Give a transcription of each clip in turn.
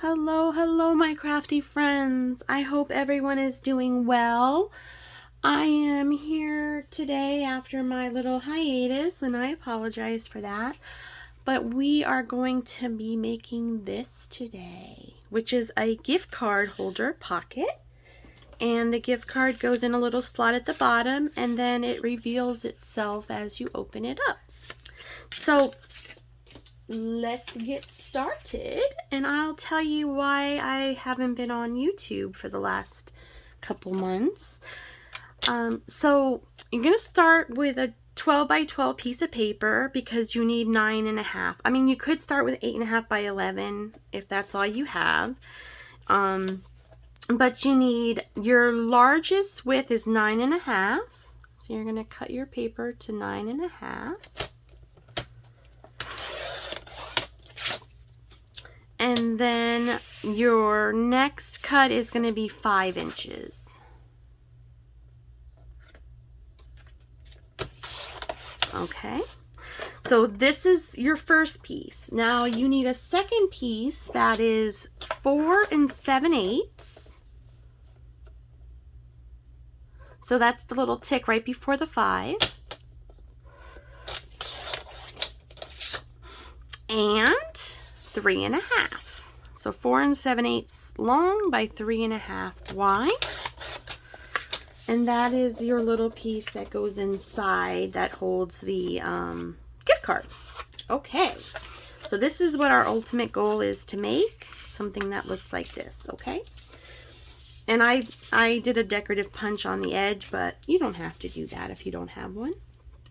Hello, hello, my crafty friends. I hope everyone is doing well. I am here today after my little hiatus, and I apologize for that. But we are going to be making this today, which is a gift card holder pocket. And the gift card goes in a little slot at the bottom, and then it reveals itself as you open it up. So let's get started, and I'll tell you why I haven't been on YouTube for the last couple months. So you're going to start with a 12 by 12 piece of paper because you need 9.5. I mean, you could start with 8.5 by 11 if that's all you have. But you need, your largest width is 9.5. So you're going to cut your paper to 9.5. And then your next cut is going to be 5 inches. Okay, so this is your first piece. Now you need a second piece that is 4 7/8. So that's the little tick right before the 5. And 3.5. So 4 7/8 long by 3.5 wide. And that is your little piece that goes inside that holds the gift card. Okay, so this is what our ultimate goal is to make. Something that looks like this, okay? And I did a decorative punch on the edge, but you don't have to do that if you don't have one.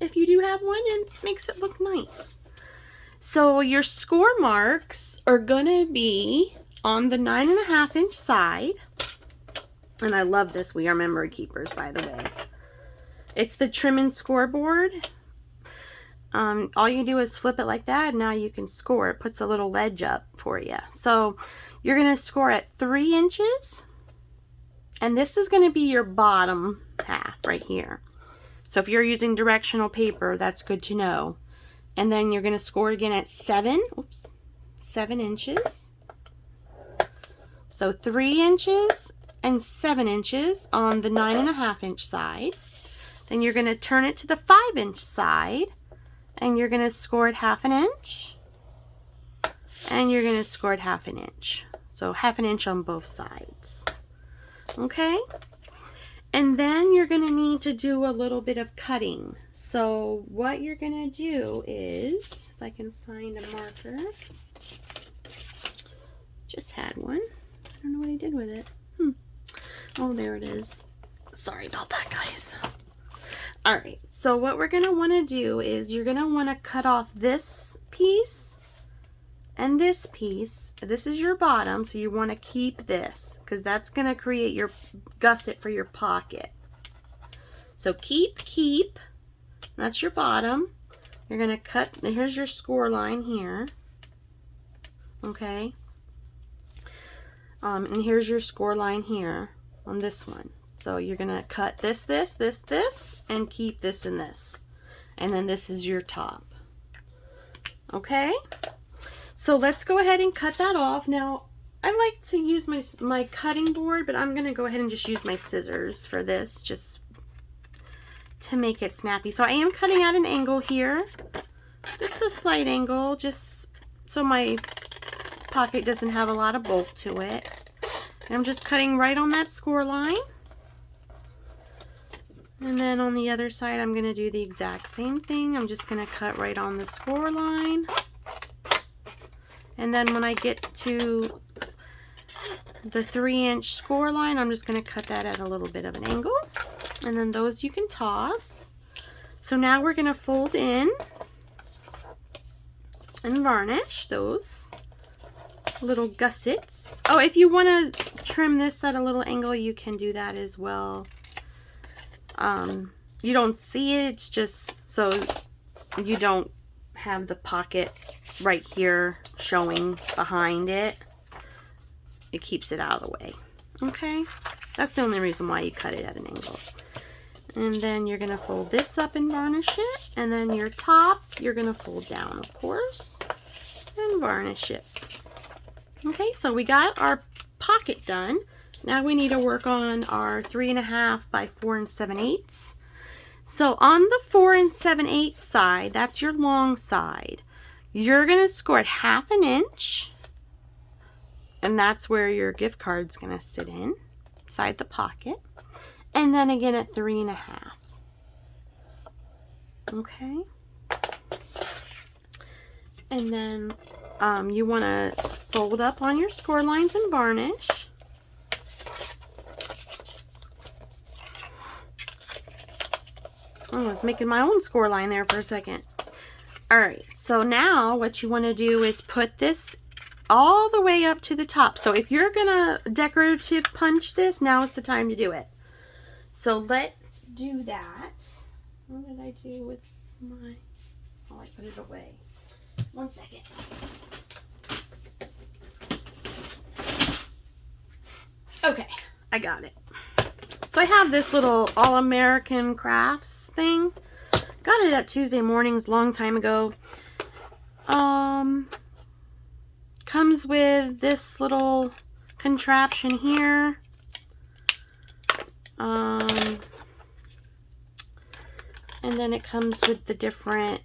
If you do have one, it makes it look nice. So your score marks are gonna be on the 9.5 inch side. And I love this. We are memory keepers, by the way. It's the trim and scoreboard. All you do is flip it like that, and now you can score. It puts a little ledge up for you. So you're gonna score at 3 inches. And this is gonna be your bottom half right here. So if you're using directional paper, that's good to know. And then you're going to score again at 7 inches. So 3 inches and 7 inches on the 9.5 inch side. Then you're going to turn it to the 5 inch side, and you're going to score at 1/2 inch. And you're going to score at 1/2 inch. So 1/2 inch on both sides. Okay? And then you're going to need to do a little bit of cutting. So what you're going to do is, if I can find a marker, just had one. I don't know what I did with it. Oh, there it is. Sorry about that, guys. All right, so what we're going to want to do is you're going to want to cut off this piece and this piece. This is your bottom, so you want to keep this because that's going to create your gusset for your pocket. So keep. That's your bottom. You're going to cut, here's your score line here. Okay. And here's your score line here on this one. So you're going to cut this, and keep this and this. And then this is your top. Okay. So let's go ahead and cut that off. Now, I like to use my cutting board, but I'm going to go ahead and just use my scissors for this, just to make it snappy. So I am cutting at an angle here, just a slight angle, just so my pocket doesn't have a lot of bulk to it. And I'm just cutting right on that score line. And then on the other side, I'm going to do the exact same thing. I'm just going to cut right on the score line. And then when I get to the 3 inch score line, I'm just going to cut that at a little bit of an angle. And then those you can toss. So now we're going to fold in and varnish those little gussets. Oh, if you want to trim this at a little angle, you can do that as well. You don't see it, it's just so you don't have the pocket right here showing behind it. It keeps it out of the way. Okay, that's the only reason why you cut it at an angle. And then you're going to fold this up and varnish it. And then your top, you're going to fold down, of course, and varnish it. Okay, so we got our pocket done. Now we need to work on our 3.5 by 4 7/8. So on the 4 7/8 side, that's your long side, you're going to score it 1/2 inch. And that's where your gift card's going to sit inside the pocket. And then again at 3.5. Okay. And then you want to fold up on your score lines and varnish. Oh, I was making my own score line there for a second. All right, so now what you want to do is put this all the way up to the top. So if you're gonna decorative punch this, now is the time to do it. So let's do that. What did I do with my... Oh, I put it away. 1 second. Okay, I got it. So I have this little All-American Crafts thing. Got it at Tuesday Mornings long time ago. Comes with this little contraption here. And then it comes with the different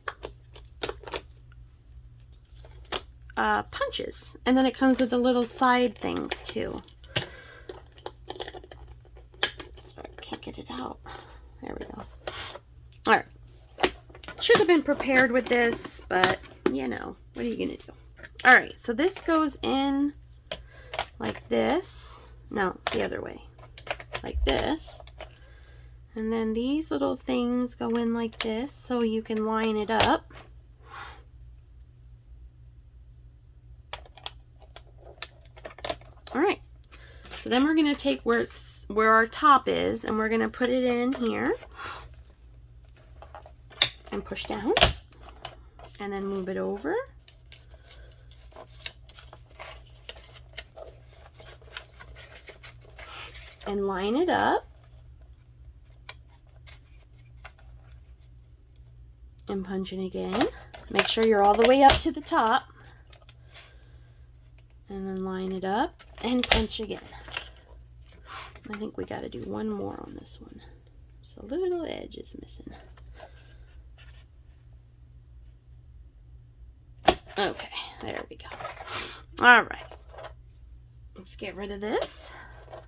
punches. And then it comes with the little side things too. Sorry, I can't get it out. There we go. Alright. Should have been prepared with this, but you know, what are you gonna do? Alright, so this goes in like this. No, the other way. Like this. And then these little things go in like this so you can line it up. Alright, so then we're going to take where our top is and we're going to put it in here and push down and then move it over. And line it up. And punch it again. Make sure you're all the way up to the top. And then line it up and punch again. I think we got to do one more on this one. Just a little edge is missing. Okay, there we go. All right. Let's get rid of this.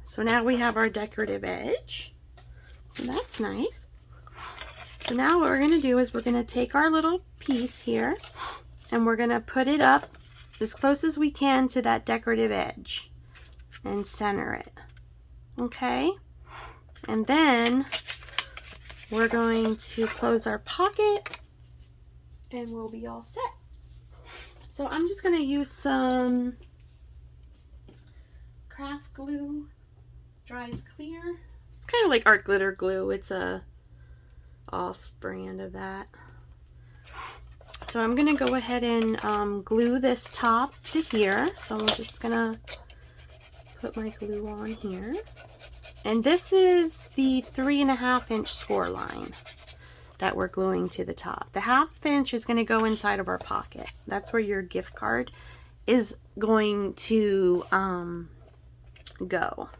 So now we have our decorative edge. So that's nice. So now what we're going to do is we're going to take our little piece here and we're going to put it up as close as we can to that decorative edge and center it. Okay? And then we're going to close our pocket and we'll be all set. So I'm just going to use some craft glue. Dries clear. It's kind of like art glitter glue. It's a off brand of that. So I'm going to go ahead and glue this top to here. So I'm just going to put my glue on here. And this is the 3.5 inch score line that we're gluing to the top. The 1/2 inch is going to go inside of our pocket. That's where your gift card is going to go.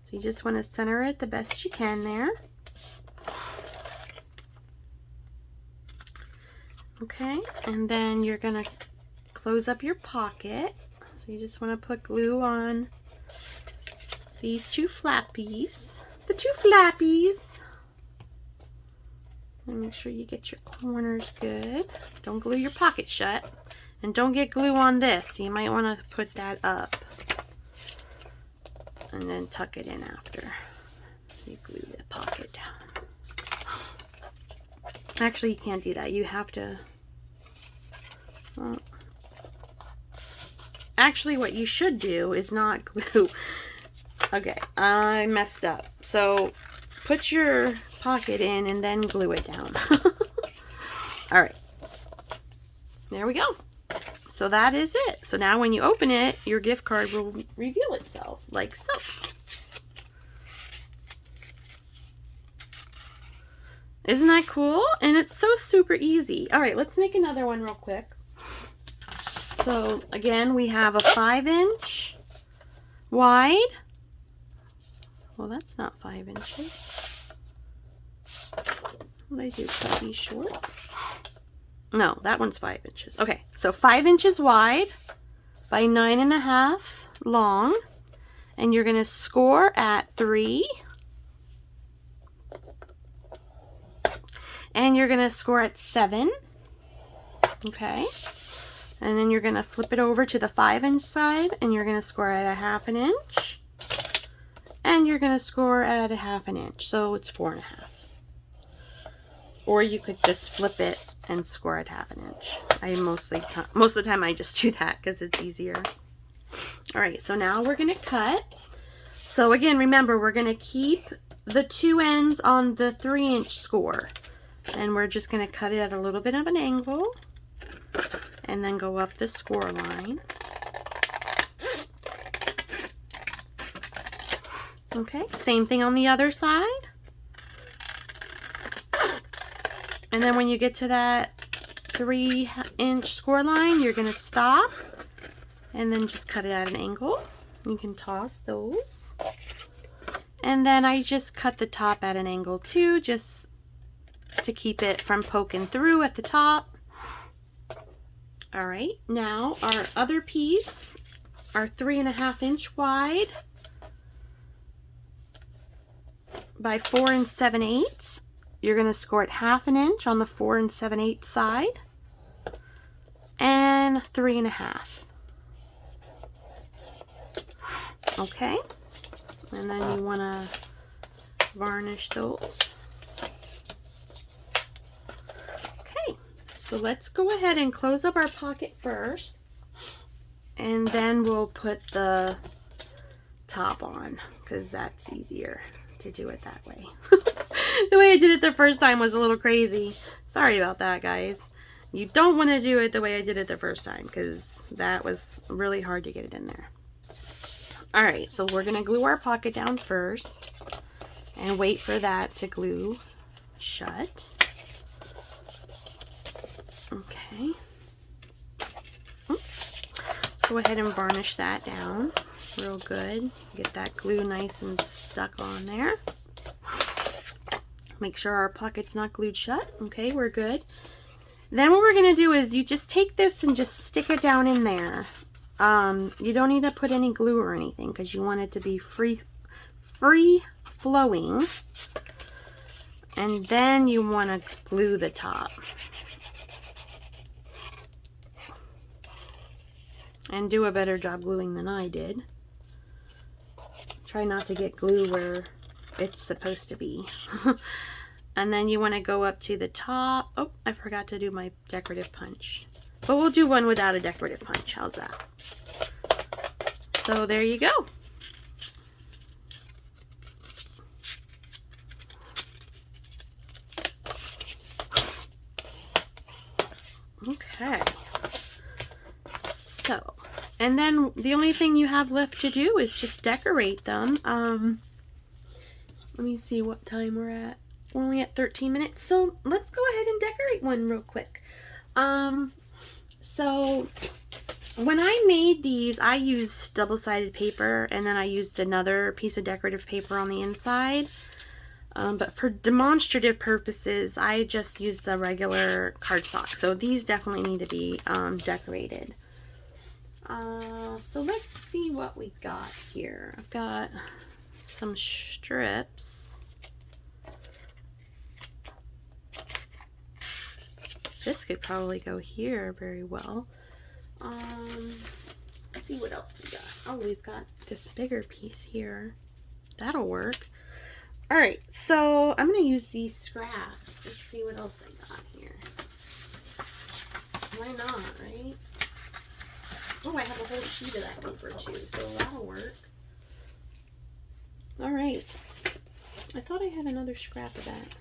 So you just want to center it the best you can there. Okay, and then you're going to close up your pocket. So you just want to put glue on these two flappies. The two flappies. And make sure you get your corners good. Don't glue your pocket shut. And don't get glue on this. You might want to put that up. And then tuck it in after you glue the pocket down. Actually, you can't do that. You have to... Well, actually, what you should do is not glue. Okay, I messed up. So, put your pocket in and then glue it down. Alright. There we go. So that is it. So now when you open it, your gift card will reveal itself, like so. Isn't that cool? And it's so super easy. All right, let's make another one real quick. So again, we have a 5-inch wide. Well, that's not 5 inches. What did I do? Cut these short? No, that one's 5 inches. Okay, so 5 inches wide by 9.5 long. And you're going to score at 3. And you're going to score at 7. Okay. And then you're going to flip it over to the 5-inch side, and you're going to score at a 1/2 inch. And you're going to score at a 1/2 inch. So it's 4.5. Or you could just flip it and score at 1/2 inch. Most of the time I just do that because it's easier. All right, so now we're going to cut. So again, remember, we're going to keep the 2 ends on the 3-inch score. And we're just going to cut it at a little bit of an angle. And then go up the score line. Okay, same thing on the other side. And then when you get to that 3-inch score line, you're going to stop. And then just cut it at an angle. You can toss those. And then I just cut the top at an angle too, just to keep it from poking through at the top. All right, now our other piece, our 3.5 inch wide by 4 7/8. You're going to score at 1/2 inch on the 4 7/8 side and 3.5. Okay, and then you want to varnish those. Okay, so let's go ahead and close up our pocket first, and then we'll put the top on because that's easier to do it that way. The way I did it the first time was a little crazy. Sorry about that, guys. You don't want to do it the way I did it the first time because that was really hard to get it in there. Alright, so we're going to glue our pocket down first and wait for that to glue shut. Okay. Let's go ahead and varnish that down real good. Get that glue nice and stuck on there. Make sure our pocket's not glued shut. Okay, we're good. Then what we're going to do is you just take this and just stick it down in there. You don't need to put any glue or anything because you want it to be free flowing. And then you want to glue the top. And do a better job gluing than I did. Try not to get glue where it's supposed to be. And then you want to go up to the top. Oh, I forgot to do my decorative punch. But we'll do one without a decorative punch. How's that? So there you go. Okay. So, and then the only thing you have left to do is just decorate them. Let me see what time we're at. We're only at 13 minutes. So let's go ahead and decorate one real quick. So when I made these, I used double-sided paper and then I used another piece of decorative paper on the inside. But for demonstrative purposes, I just used the regular cardstock. So these definitely need to be decorated. So let's see what we got here. I've got some strips. This could probably go here very well. Let's see what else we got. Oh, we've got this bigger piece here. That'll work. Alright, so I'm going to use these scraps. Let's see what else I got here. Why not, right? Oh, I have a whole sheet of that paper too, so that'll work. Alright. I thought I had another scrap of that.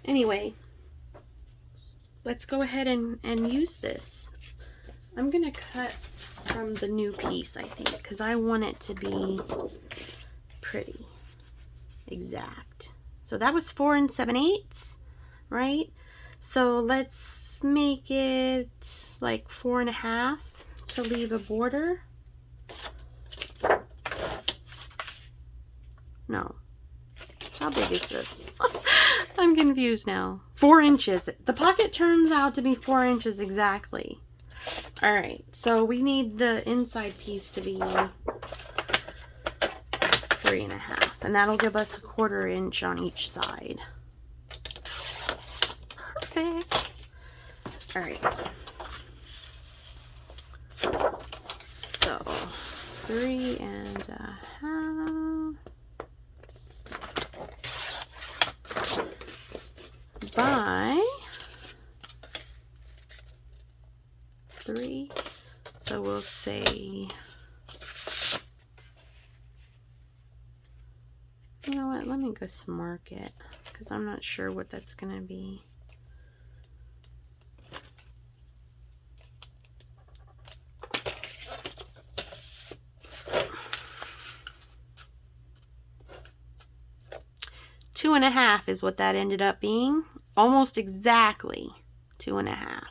Anyway, let's go ahead and use this. I'm going to cut from the new piece, I think, because I want it to be pretty. Exact. So that was 4 7/8, right? So let's make it like 4.5 to leave a border. No. How big is this? I'm confused now. 4 inches. The pocket turns out to be 4 inches exactly. Alright, so we need the inside piece to be 3.5. And that'll give us a 1/4 inch on each side. Perfect. Alright. So, 3.5 by 3. So we'll say, you know what, let me just mark it because I'm not sure what that's going to be. Two and a half is what that ended up being. Almost exactly 2.5.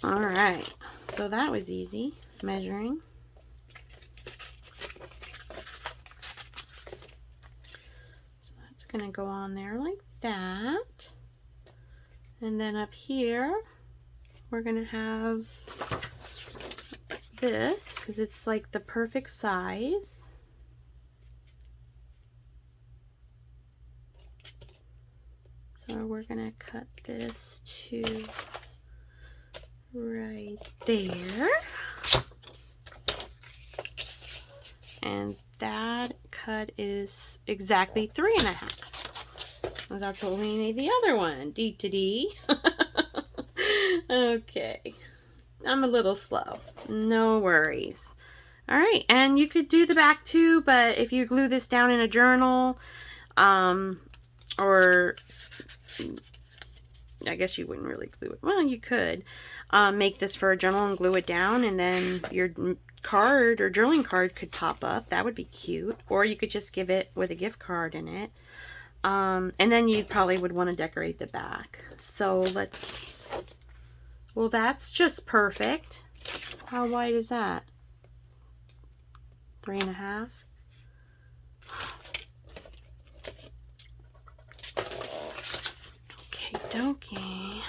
All right, so that was easy measuring. So that's gonna go on there like that. And then up here, we're gonna have this because it's like the perfect size. So we're gonna cut this to right there. And that cut is exactly 3.5. Well, that's what we made the other one. D to D. Okay. I'm a little slow. No worries. Alright, and you could do the back too, but if you glue this down in a journal, or I guess you wouldn't really glue it. Well, you could make this for a journal and glue it down, and then your card or journaling card could pop up. That would be cute. Or you could just give it with a gift card in it. And then you probably would want to decorate the back. So let's, well, that's just perfect. How wide is that? 3.5. Okay.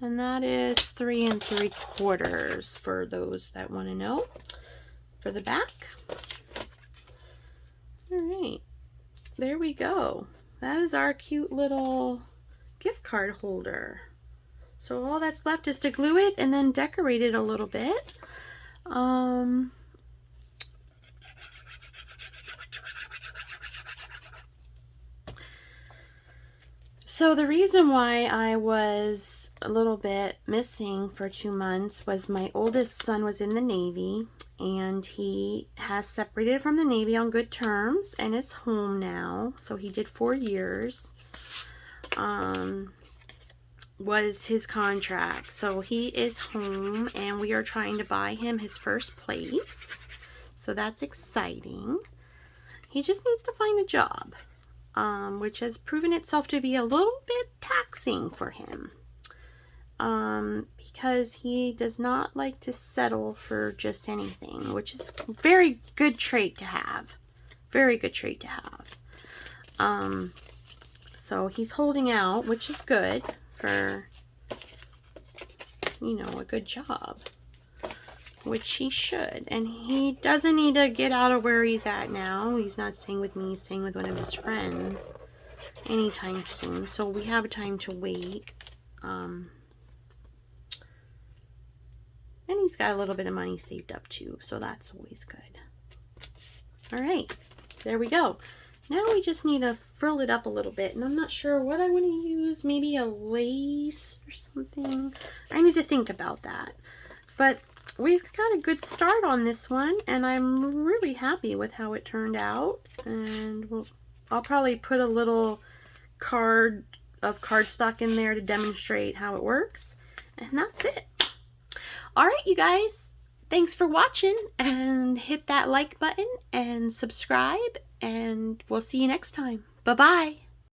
And that is 3 3/4 for those that want to know for the back. All right, there we go. That is our cute little gift card holder. So all that's left is to glue it and then decorate it a little bit. So the reason why I was a little bit missing for 2 months was my oldest son was in the Navy, and he has separated from the Navy on good terms and is home now. So he did 4 years. Was his contract. So he is home, and we are trying to buy him his first place. So that's exciting. He just needs to find a job, which has proven itself to be a little bit taxing for him. Because he does not like to settle for just anything, which is a very good trait to have. Very good trait to have. So he's holding out, which is good for, you know, a good job, which he should. And he doesn't need to get out of where he's at now. He's not staying with me, he's staying with one of his friends anytime soon. So we have time to wait. And he's got a little bit of money saved up too, so that's always good. All right, there we go. Now we just need to frill it up a little bit, and I'm not sure what I want to use. Maybe a lace or something. I need to think about that. But we've got a good start on this one, and I'm really happy with how it turned out. And I'll probably put a little card of cardstock in there to demonstrate how it works. And that's it. All right, you guys. Thanks for watching, and hit that like button and subscribe. and we'll see you next time. Bye-bye.